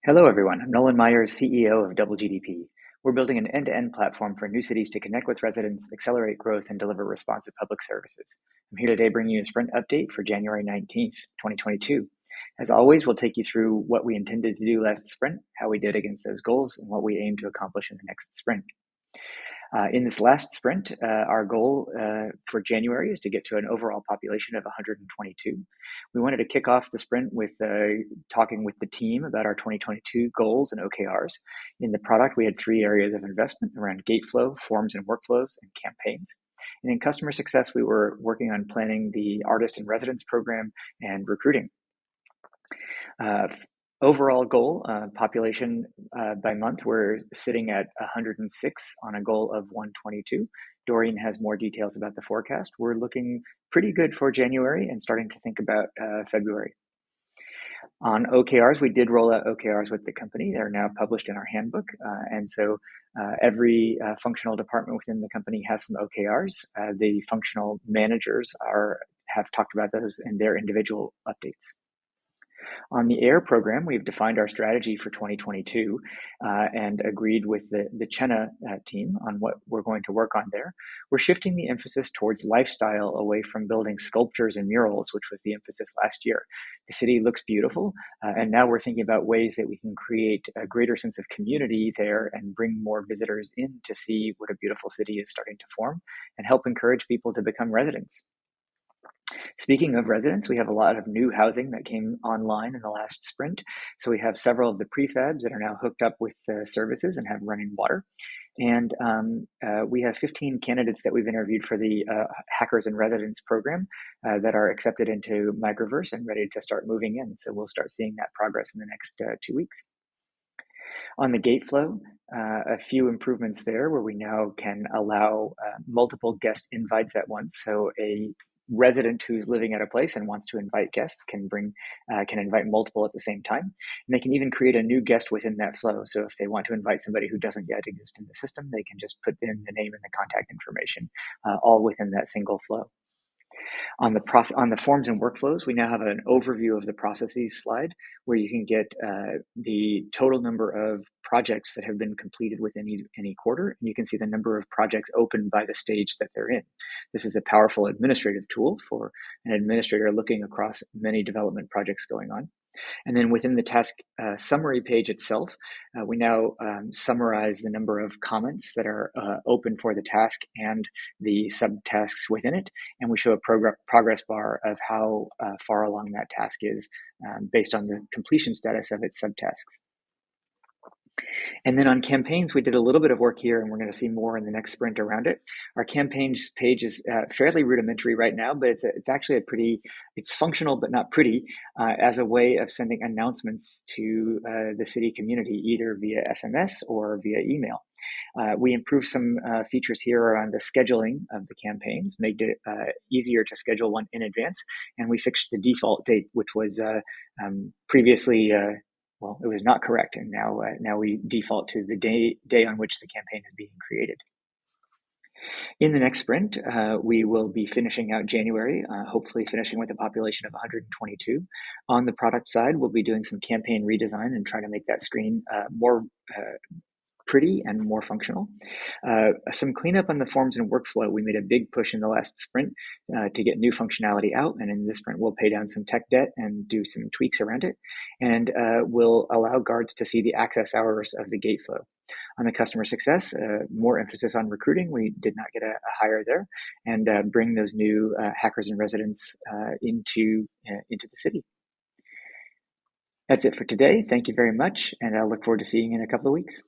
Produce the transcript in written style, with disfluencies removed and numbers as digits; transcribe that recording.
Hello, everyone. I'm Nolan Myers, CEO of Double GDP. We're building an end-to-end platform for new cities to connect with residents, accelerate growth, and deliver responsive public services. I'm here today bringing you a sprint update for January 19th, 2022. As always, we'll take you through what we intended to do last sprint, how we did against those goals, and what we aim to accomplish in the next sprint. In this last sprint, our goal for January is to get to an overall population of 122. We wanted to kick off the sprint with talking with the team about our 2022 goals and OKRs. In the product, we had three areas of investment around Gateflow, forms and workflows, and campaigns. And in customer success, we were working on planning the artist in residence program and recruiting. Overall goal, population by month, we're sitting at 106 on a goal of 122. Dorian has more details about the forecast. We're looking pretty good for January and starting to think about February. On OKRs, we did roll out OKRs with the company. They're now published in our handbook. And so every functional department within the company has some OKRs. The functional managers have talked about those in their individual updates. On the AIR program, we've defined our strategy for 2022 and agreed with the Chenna team on what we're going to work on there. We're shifting the emphasis towards lifestyle away from building sculptures and murals, which was the emphasis last year. The city looks beautiful, and now we're thinking about ways that we can create a greater sense of community there and bring more visitors in to see what a beautiful city is starting to form and help encourage people to become residents. Speaking of residents, we have a lot of new housing that came online in the last sprint. So we have several of the prefabs that are now hooked up with services and have running water. And we have 15 candidates that we've interviewed for the Hackers in Residence program that are accepted into Microverse and ready to start moving in. So we'll start seeing that progress in the next 2 weeks. On the Gateflow, a few improvements there where we now can allow multiple guest invites at once. So a resident who's living at a place and wants to invite guests can invite multiple at the same time. And they can even create a new guest within that flow. So if they want to invite somebody who doesn't yet exist in the system, they can just put in the name and the contact information, all within that single flow. On the forms and workflows, we now have an overview of the processes slide where you can get the total number of projects that have been completed within any quarter, and you can see the number of projects opened by the stage that they're in. This is a powerful administrative tool for an administrator looking across many development projects going on. And then within the task summary page itself, we now summarize the number of comments that are open for the task and the subtasks within it. And we show a progress bar of how far along that task is based on the completion status of its subtasks. And then on campaigns, we did a little bit of work here, and we're going to see more in the next sprint around it. Our campaigns page is fairly rudimentary right now, but it's actually it's functional but not pretty as a way of sending announcements to the city community, either via SMS or via email. We improved some features here around the scheduling of the campaigns, made it easier to schedule one in advance, and we fixed the default date, which was previously it was not correct, and now we default to the day on which the campaign is being created. In the next sprint, we will be finishing out January, hopefully finishing with a population of 122. On the product side, we'll be doing some campaign redesign and trying to make that screen more pretty and more functional. Some cleanup on the forms and workflow. We made a big push in the last sprint to get new functionality out, and in this sprint we'll pay down some tech debt and do some tweaks around it, and we'll allow guards to see the access hours of the Gateflow. On the customer success, more emphasis on recruiting. We did not get a hire there, and bring those new hackers and residents into the city. That's it for today. Thank you very much, and I look forward to seeing you in a couple of weeks.